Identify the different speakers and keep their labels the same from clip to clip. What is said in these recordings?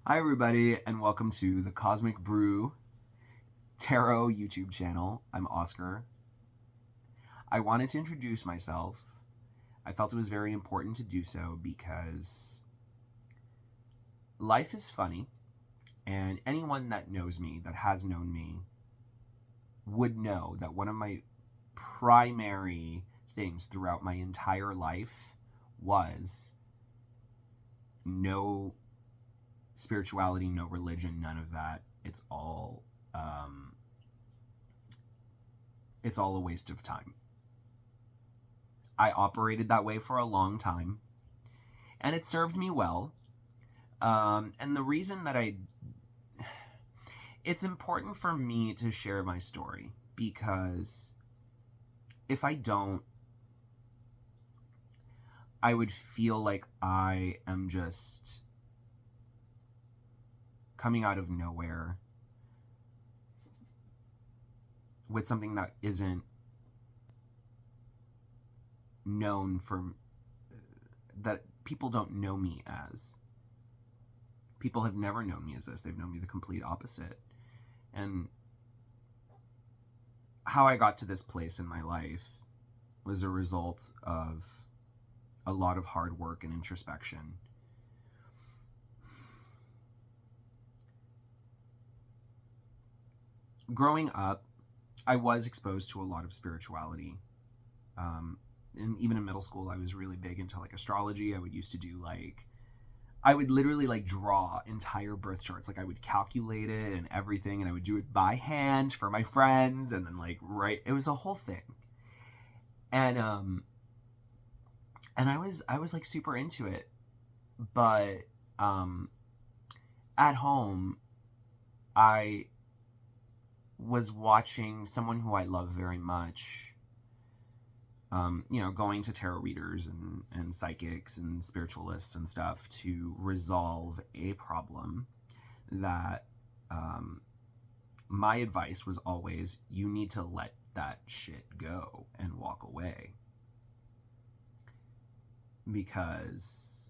Speaker 1: Hi everybody, and welcome to the Cosmic Brew Tarot YouTube channel. I'm Oscar. I wanted to introduce myself. I felt it was very important to do so because life is funny, and anyone that knows me, that has known me, would know that one of my primary things throughout my entire life was no spirituality, no religion, none of that. It's all a waste of time. I operated that way for a long time, and it served me well. And the reason that it's important for me to share my story, because if I don't, I would feel like I am just coming out of nowhere with something that isn't known for, that people don't know me as. People have never known me as this. They've known me the complete opposite. And how I got to this place in my life was a result of a lot of hard work and introspection. Growing up, I was exposed to a lot of spirituality. And even in middle school, I was really big into like astrology. I would literally like draw entire birth charts. Like I would calculate it and everything, and I would do it by hand for my friends, and then like it was a whole thing. And I was like super into it. But at home, I was watching someone who I love very much, going to tarot readers and psychics and spiritualists and stuff to resolve a problem that my advice was always, you need to let that shit go and walk away. Because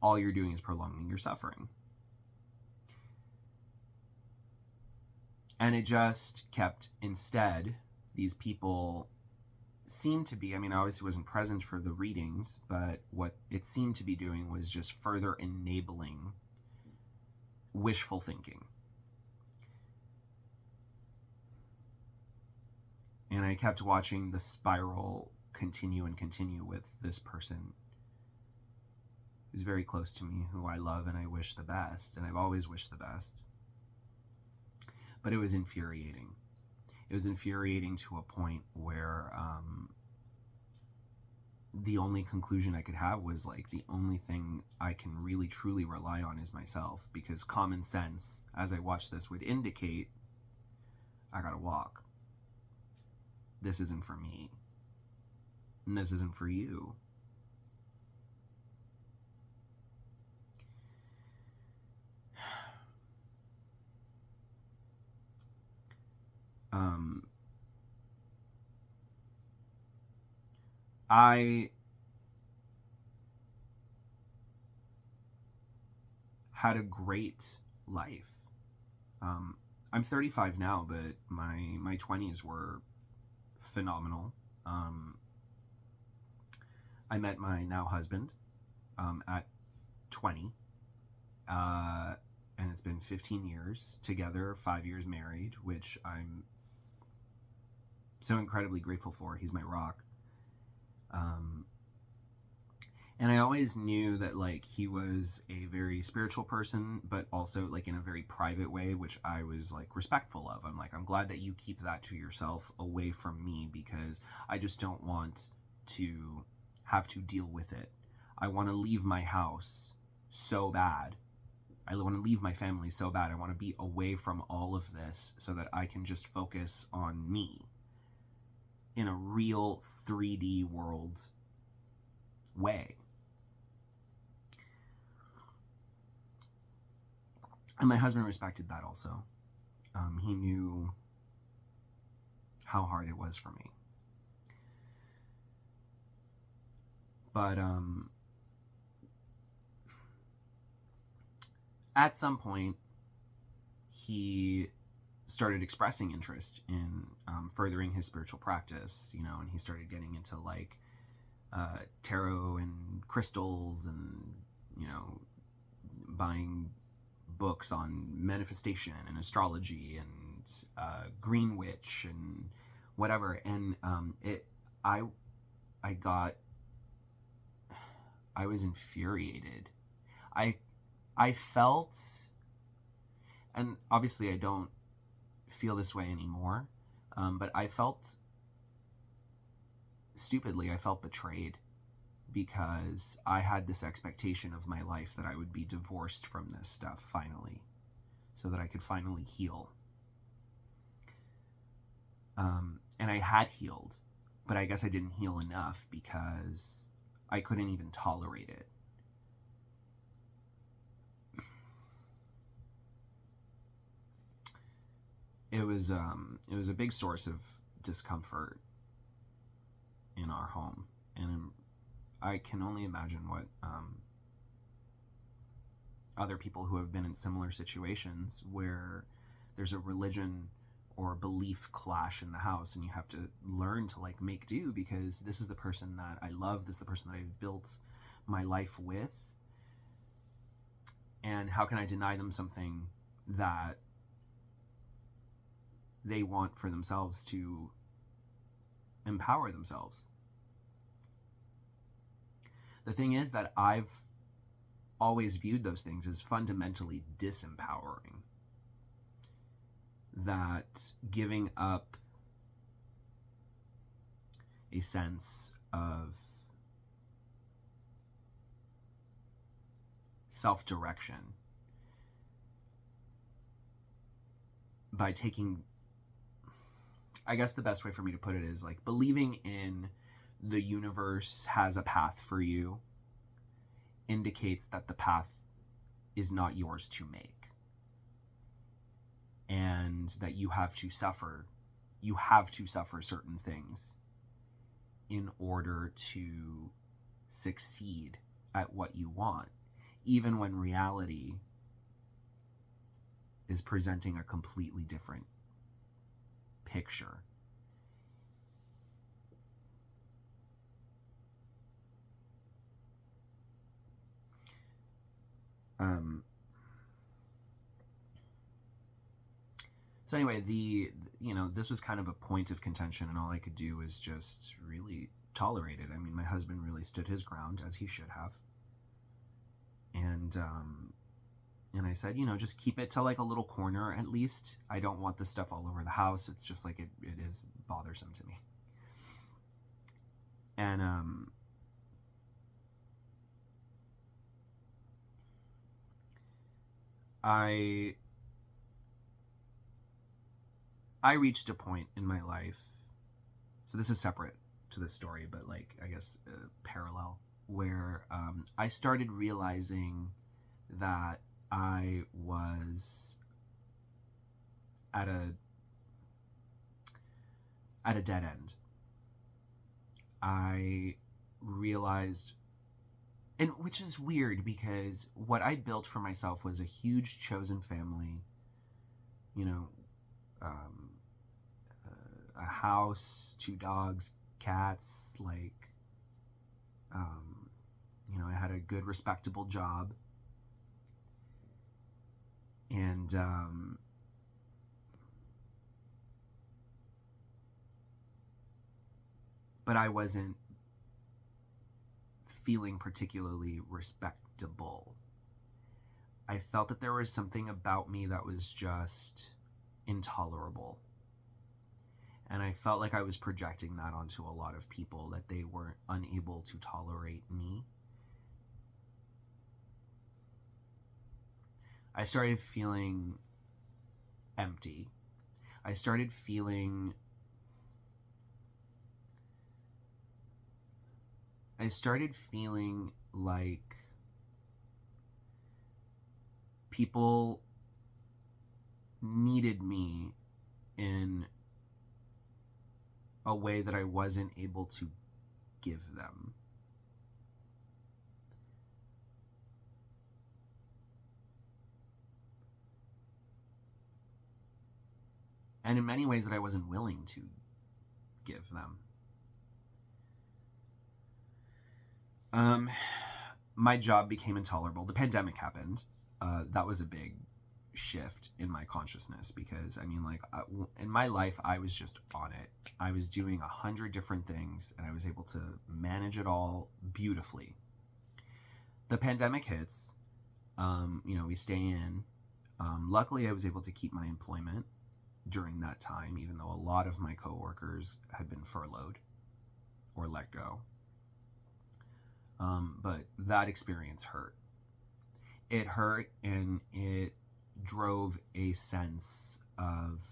Speaker 1: all you're doing is prolonging your suffering. And it just kept, instead, these people seemed to be, I mean, I obviously wasn't present for the readings, but what it seemed to be doing was just further enabling wishful thinking. And I kept watching the spiral continue and continue with this person who's very close to me, who I love and I wish the best, and I've always wished the best. But it was infuriating. It was infuriating to a point where the only conclusion I could have was like, the only thing I can really truly rely on is myself, because common sense, as I watched this, would indicate I gotta walk. This isn't for me. And this isn't for you. I had a great life. I'm 35 now, but my 20s were phenomenal. I met my now husband at 20, and it's been 15 years together, 5 years married, which I'm so incredibly grateful for. He's my rock. And I always knew that like he was a very spiritual person, but also like in a very private way, which I was like respectful of. I'm like, I'm glad that you keep that to yourself, away from me, because I just don't want to have to deal with it. I want to leave my house so bad. I want to leave my family so bad. I want to be away from all of this so that I can just focus on me in a real 3D world way. And my husband respected that also. He knew how hard it was for me. But at some point, he started expressing interest in furthering his spiritual practice, you know, and he started getting into like tarot and crystals and, you know, buying books on manifestation and astrology and green witch and whatever. And I I got I was infuriated. I I felt, and obviously I don't feel this way anymore, but I felt stupidly, I felt betrayed because I had this expectation of my life that I would be divorced from this stuff finally, so that I could finally heal. And I had healed, but I guess I didn't heal enough because I couldn't even tolerate it. It was a big source of discomfort in our home, and I can only imagine what other people who have been in similar situations where there's a religion or belief clash in the house, and you have to learn to like make do because this is the person that I love, this is the person that I've built my life with, and how can I deny them something that they want for themselves to empower themselves? The thing is that I've always viewed those things as fundamentally disempowering. That giving up a sense of self-direction by taking, I guess the best way for me to put it is like believing in the universe has a path for you indicates that the path is not yours to make, and that you have to suffer certain things in order to succeed at what you want, even when reality is presenting a completely different picture. So anyway, this was kind of a point of contention, and all I could do was just really tolerate it. I mean, my husband really stood his ground, as he should have. And I said, just keep it to like a little corner at least. I don't want this stuff all over the house. It's just like it is bothersome to me. And I reached a point in my life, so this is separate to this story, but like I guess parallel, where I started realizing that I was at a dead end. I realized, and which is weird because what I built for myself was a huge chosen family, a house, 2 dogs, cats, like, I had a good, respectable job. And, but I wasn't feeling particularly respectable. I felt that there was something about me that was just intolerable. And I felt like I was projecting that onto a lot of people, that they were unable to tolerate me. I started feeling empty. I started feeling like people needed me in a way that I wasn't able to give them. and in many ways that I wasn't willing to give them. My job became intolerable. The pandemic happened. That was a big shift in my consciousness, because I mean, like, in my life, I was just on it. I was doing 100 different things, and I was able to manage it all beautifully. The pandemic hits. We stay in. Luckily, I was able to keep my employment during that time, even though a lot of my coworkers had been furloughed or let go. But that experience hurt. It hurt, and it drove a sense of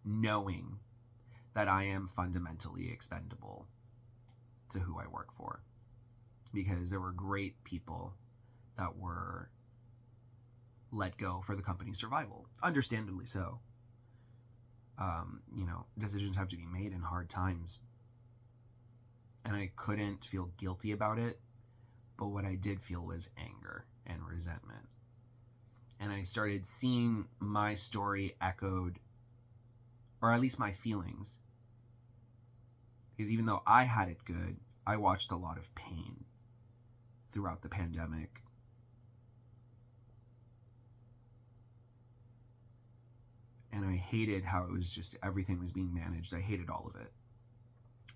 Speaker 1: knowing that I am fundamentally expendable to who I work for, because there were great people that were let go for the company's survival, understandably so. Decisions have to be made in hard times, and I couldn't feel guilty about it, but what I did feel was anger and resentment. And I started seeing my story echoed, or at least my feelings, because even though I had it good, I watched a lot of pain throughout the pandemic. And I hated how it was just, everything was being managed. I hated all of it.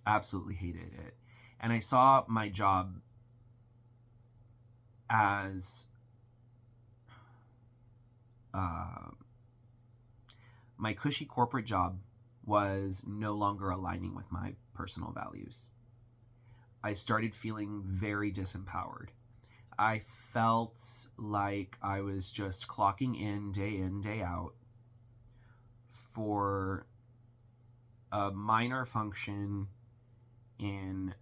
Speaker 1: Absolutely hated it. And I saw my job as my cushy corporate job was no longer aligning with my personal values. I started feeling very disempowered. I felt like I was just clocking in, day out, for a minor function in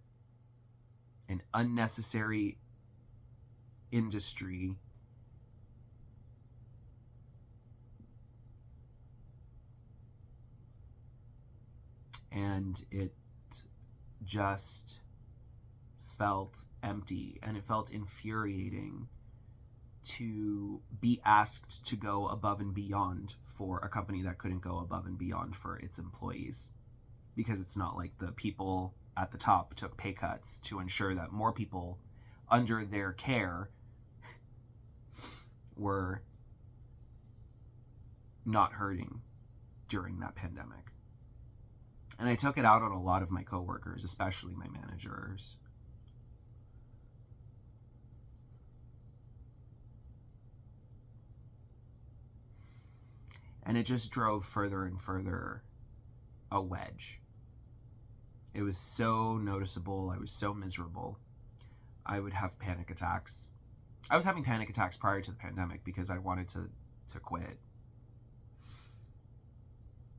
Speaker 1: an unnecessary industry, and it just felt empty, and it felt infuriating to be asked to go above and beyond for a company that couldn't go above and beyond for its employees, because it's not like the people at the top took pay cuts to ensure that more people under their care were not hurting during that pandemic. And I took it out on a lot of my coworkers, especially my managers. And it just drove further and further a wedge. It was so noticeable. I was so miserable. I would have panic attacks. I was having panic attacks prior to the pandemic because I wanted to quit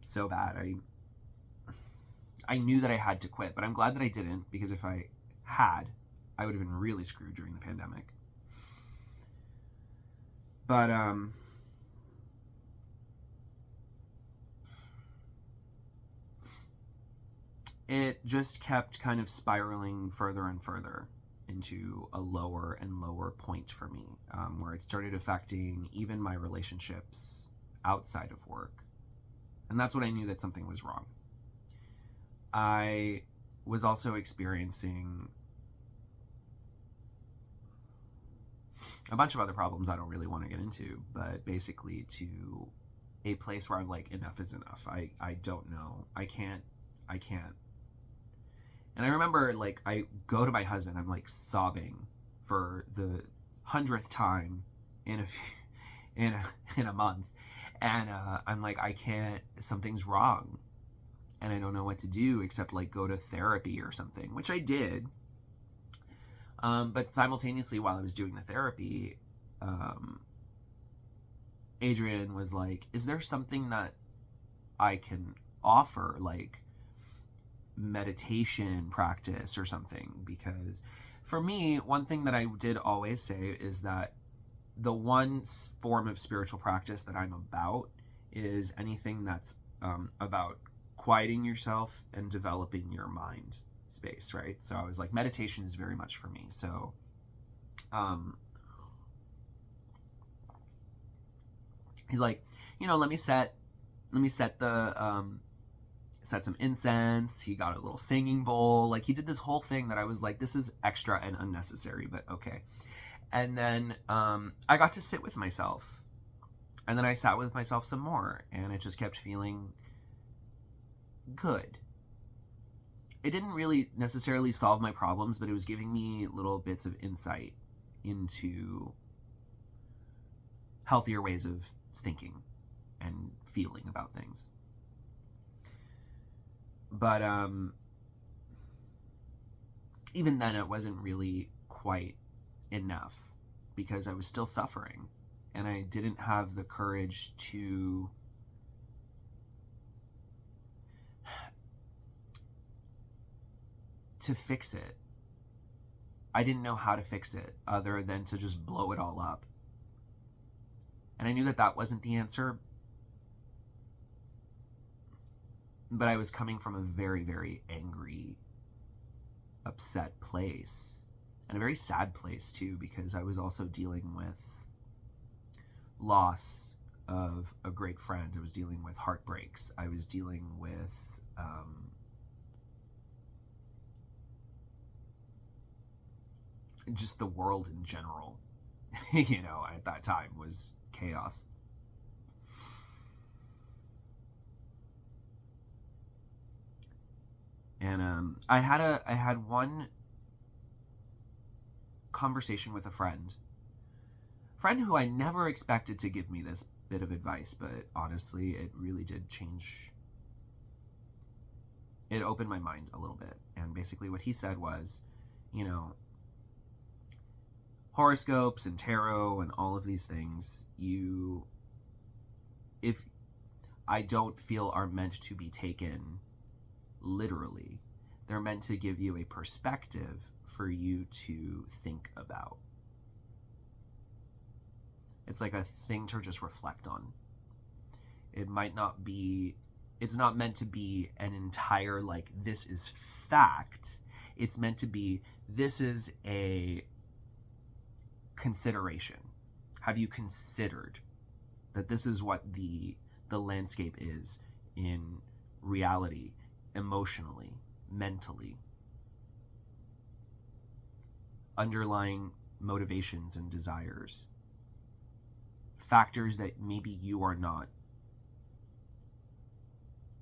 Speaker 1: so bad. I knew that I had to quit, but I'm glad that I didn't, because if I had, I would have been really screwed during the pandemic. But it just kept kind of spiraling further and further into a lower and lower point for me, where it started affecting even my relationships outside of work. And that's when I knew that something was wrong. I was also experiencing a bunch of other problems I don't really want to get into, but basically to a place where I'm like, enough is enough. I don't know. I can't. And I remember, like, I go to my husband, I'm like sobbing for the 100th time in a month. And I'm like, I can't, something's wrong. And I don't know what to do except like go to therapy or something, which I did. But simultaneously, while I was doing the therapy, Adrian was like, is there something that I can offer, like meditation practice or something? Because for me, one thing that I did always say is that the one form of spiritual practice that I'm about is anything that's about quieting yourself and developing your mind space, right? So I was like, meditation is very much for me. So Um, he's like, let me set set some incense. He got a little singing bowl. Like, he did this whole thing that I was like, this is extra and unnecessary, but okay. And then I got to sit with myself. And then I sat with myself some more, and it just kept feeling good. It didn't really necessarily solve my problems, but it was giving me little bits of insight into healthier ways of thinking and feeling about things. But even then, it wasn't really quite enough because I was still suffering, and I didn't have the courage to fix it. I didn't know how to fix it other than to just blow it all up. And I knew that that wasn't the answer, but I was coming from a very, very angry, upset place, and a very sad place too, because I was also dealing with loss of a great friend. I was dealing with heartbreaks. I was dealing with just the world in general. At that time was chaos. And I had one conversation with a friend who I never expected to give me this bit of advice, but honestly, it really did change. It opened my mind a little bit. And basically what he said was, horoscopes and tarot and all of these things, if I don't feel are meant to be taken literally, they're meant to give you a perspective for you to think about. It's like a thing to just reflect on. It's not meant to be an entire, like, this is fact. It's meant to be, this is a consideration. Have you considered that this is what the landscape is in reality, emotionally, mentally? Underlying motivations and desires. Factors that maybe you are not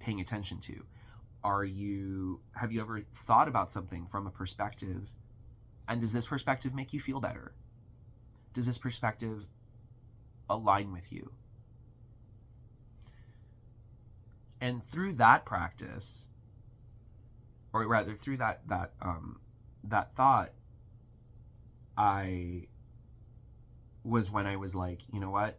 Speaker 1: paying attention to. Have you ever thought about something from a perspective, and does this perspective make you feel better? Does this perspective align with you? And through that practice, or rather through that thought, I was when I was like, you know what?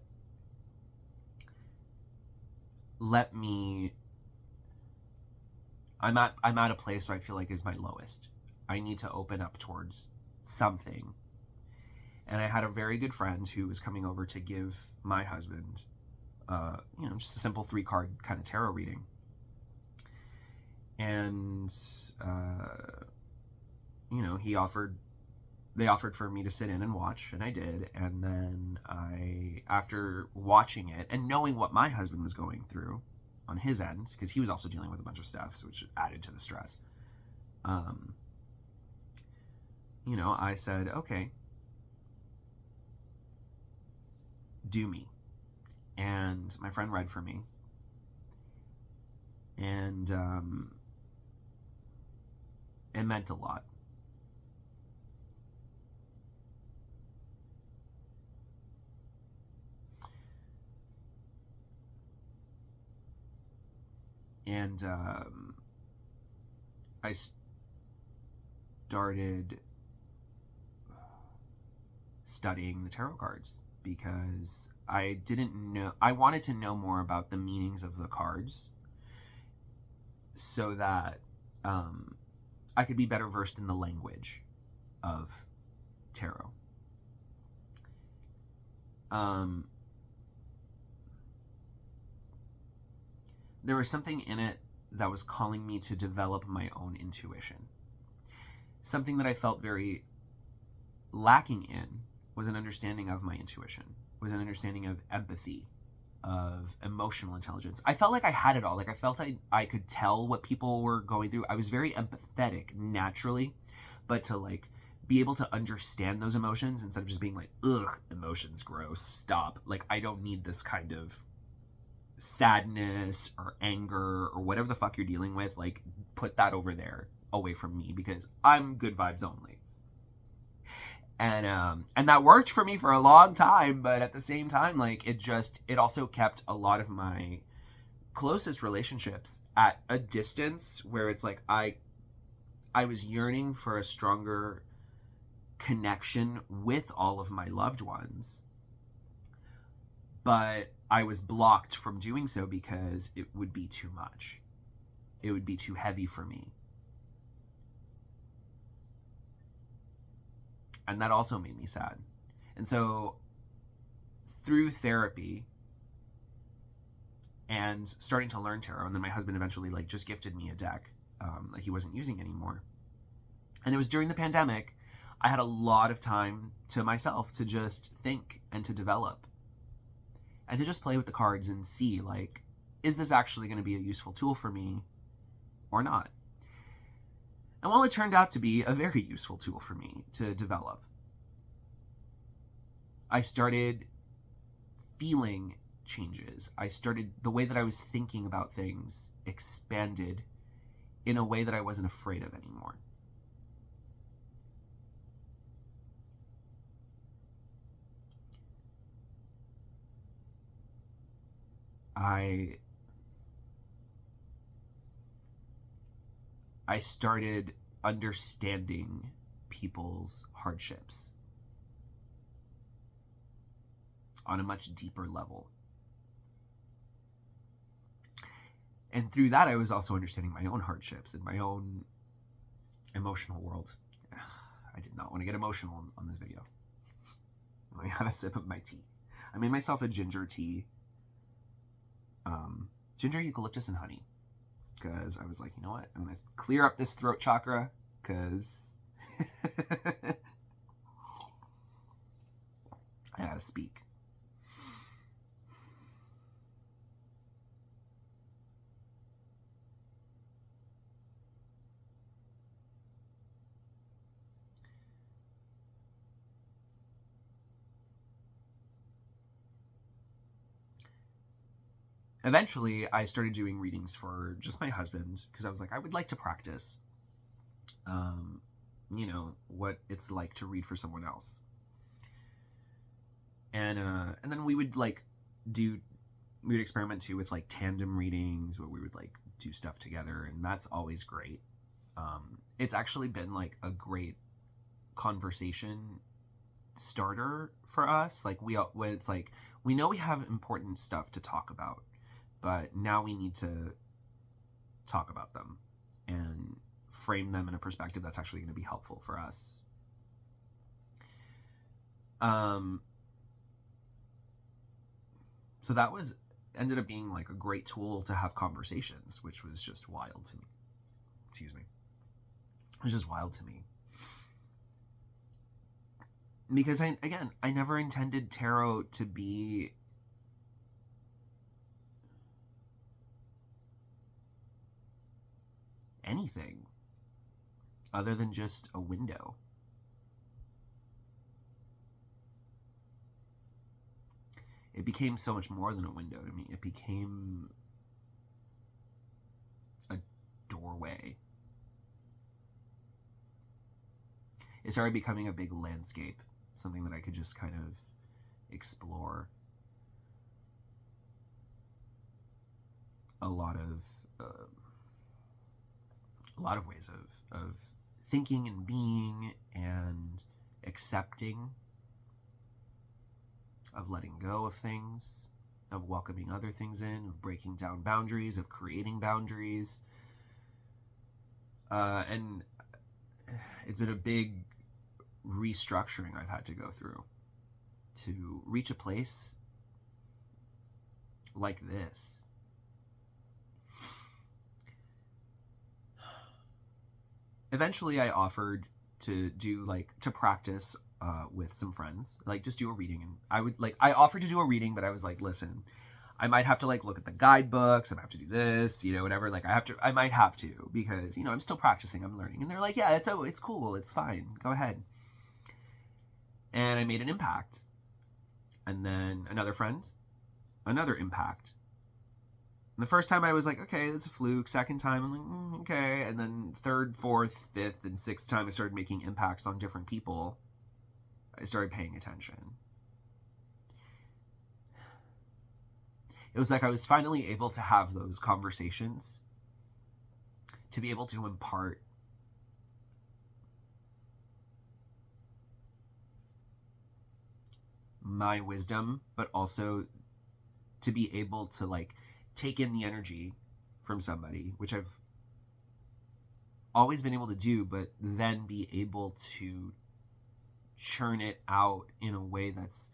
Speaker 1: I'm at a place where I feel like is my lowest. I need to open up towards something. And I had a very good friend who was coming over to give my husband, just a simple 3-card kind of tarot reading. And, they offered for me to sit in and watch, and I did. And then after watching it and knowing what my husband was going through on his end, because he was also dealing with a bunch of stuff, which added to the stress, I said, okay, do me. And my friend read for me. And it meant a lot. And I started studying the tarot cards because I wanted to know more about the meanings of the cards so that I could be better versed in the language of tarot. There was something in it that was calling me to develop my own intuition. Something that I felt very lacking in was an understanding of my intuition, was an understanding of empathy, of emotional intelligence. I felt like I had it all. Like I felt I could tell what people were going through. I was very empathetic naturally, but to like be able to understand those emotions instead of just being like, ugh, emotions, gross, stop. Like I don't need this kind of sadness or anger or whatever the fuck you're dealing with. Like put that over there away from me because I'm good vibes only. And that worked for me for a long time, but at the same time, like it also kept a lot of my closest relationships at a distance where it's like I was yearning for a stronger connection with all of my loved ones, but I was blocked from doing so because it would be too much. It would be too heavy for me. And that also made me sad. And so through therapy and starting to learn tarot, and then my husband eventually like just gifted me a deck that he wasn't using anymore. And it was during the pandemic, I had a lot of time to myself to just think and to develop and to just play with the cards and see like, is this actually going to be a useful tool for me or not? And while it turned out to be a very useful tool for me to develop, I started feeling changes. The way that I was thinking about things expanded in a way that I wasn't afraid of anymore. I started understanding people's hardships on a much deeper level. And through that, I was also understanding my own hardships and my own emotional world. I did not want to get emotional on this video. Let me have a sip of my tea. I made myself a ginger tea. Ginger, eucalyptus, and honey. Because I was like, you know what? I'm going to clear up this throat chakra. Because I gotta speak. Eventually, I started doing readings for just my husband because I was like, I would like to practice, what it's like to read for someone else. And then we would experiment too with like tandem readings where we would like do stuff together, and that's always great. It's actually been like a great conversation starter for us. Like when it's like we know we have important stuff to talk about, but now we need to talk about them and frame them in a perspective that's actually going to be helpful for us. So that ended up being like a great tool to have conversations, which was just wild to me. Excuse me. It was just wild to me. Because I never intended tarot to be anything other than just a window. It became so much more than a window to me. It became a doorway. It started becoming a big landscape, something that I could just kind of explore. A lot of ways of thinking and being and accepting, of letting go of things, of welcoming other things in, of breaking down boundaries, of creating boundaries. And it's been a big restructuring I've had to go through to reach a place like this. Eventually I offered to practice with some friends, like just do a reading. And I offered to do a reading, but I was like, listen, I might have to like look at the guidebooks. I might have to do this, whatever. Like I might have to, because, I'm still practicing, I'm learning. And they're like, yeah, it's cool. It's fine. Go ahead. And I made an impact. And then another friend, another impact. And the first time I was like, okay, that's a fluke. Second time, I'm like, okay. And then third, fourth, fifth, and sixth time I started making impacts on different people. I started paying attention. It was like I was finally able to have those conversations, to be able to impart my wisdom, but also to be able to like take in the energy from somebody, which I've always been able to do, but then be able to churn it out in a way that's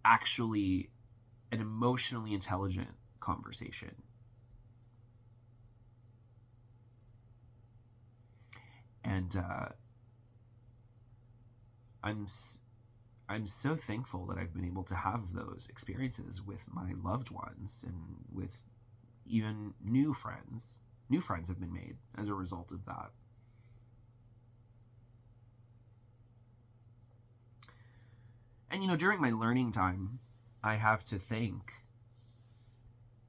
Speaker 1: actually an emotionally intelligent conversation. And I'm so thankful that I've been able to have those experiences with my loved ones, and with even new friends. New friends have been made as a result of that. And during my learning time, I have to thank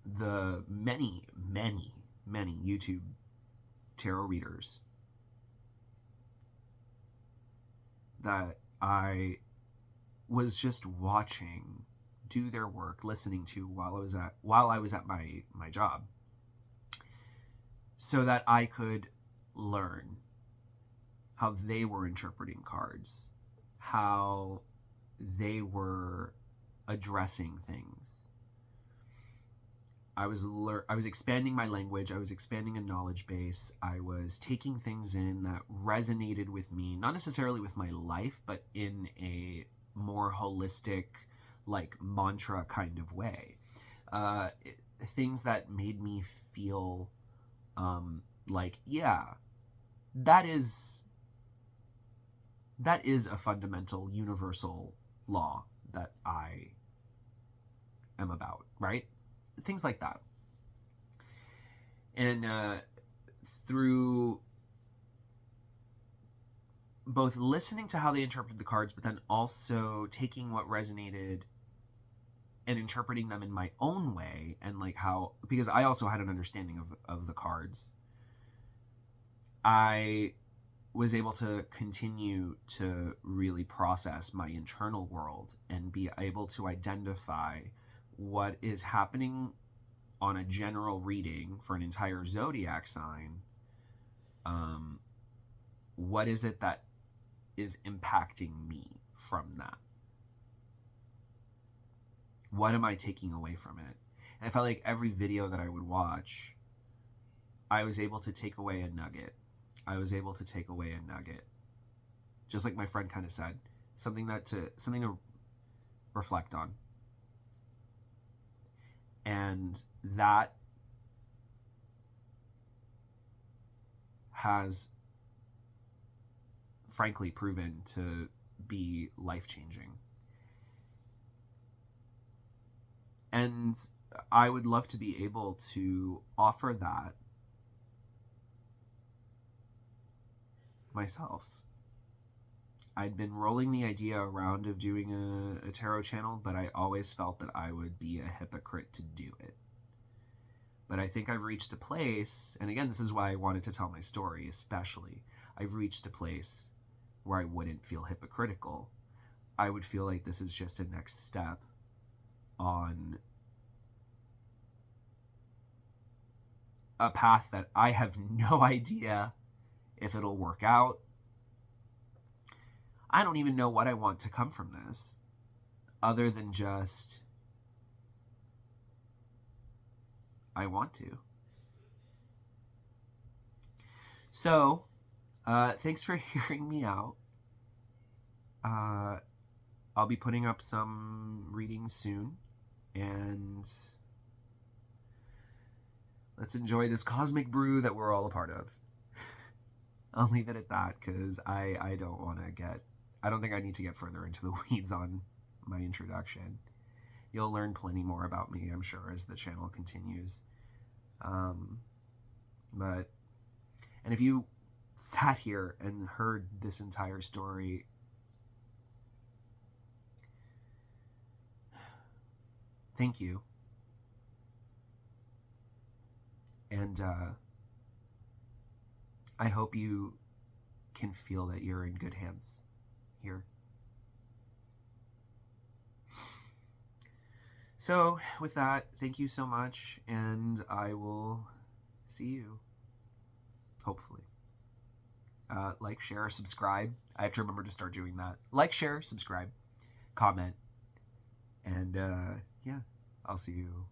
Speaker 1: the many, many, many YouTube tarot readers that I was just watching do their work, listening to while I was at my job, so that I could learn how they were interpreting cards, how they were addressing things. I was expanding my language. I was expanding a knowledge base. I was taking things in that resonated with me, not necessarily with my life, but in a more holistic, like mantra kind of way. Things that made me feel like, yeah, that is a fundamental universal law that I am about, right? Things like that. And through both listening to how they interpret the cards, but then also taking what resonated and interpreting them in my own way, and like how, because I also had an understanding of the cards, I was able to continue to really process my internal world and be able to identify what is happening on a general reading for an entire zodiac sign. What is it that is impacting me from that? What am I taking away from it? And I felt like every video that I would watch, I was able to take away a nugget. I was able to take away a nugget. Just like my friend kind of said, something to reflect on. And that has frankly proven to be life-changing. And I would love to be able to offer that myself. I'd been rolling the idea around of doing a tarot channel, but I always felt that I would be a hypocrite to do it. But I think I've reached a place, and again, this is why I wanted to tell my story especially, I've reached a place where I wouldn't feel hypocritical. I would feel like this is just a next step on a path that I have no idea if it'll work out. I don't even know what I want to come from this, other than just, I want to. So, thanks for hearing me out. I'll be putting up some readings soon, and let's enjoy this cosmic brew that we're all a part of. I'll leave it at that, because I don't want to get I don't think I need to get further into the weeds on my introduction. You'll learn plenty more about me, I'm sure, as the channel continues. But, and if you sat here and heard this entire story, thank you. And I hope you can feel that you're in good hands here. So with that, thank you so much, and I will see you, hopefully. Like, share, subscribe. I have to remember to start doing that. Like, share, subscribe, comment, and yeah, I'll see you.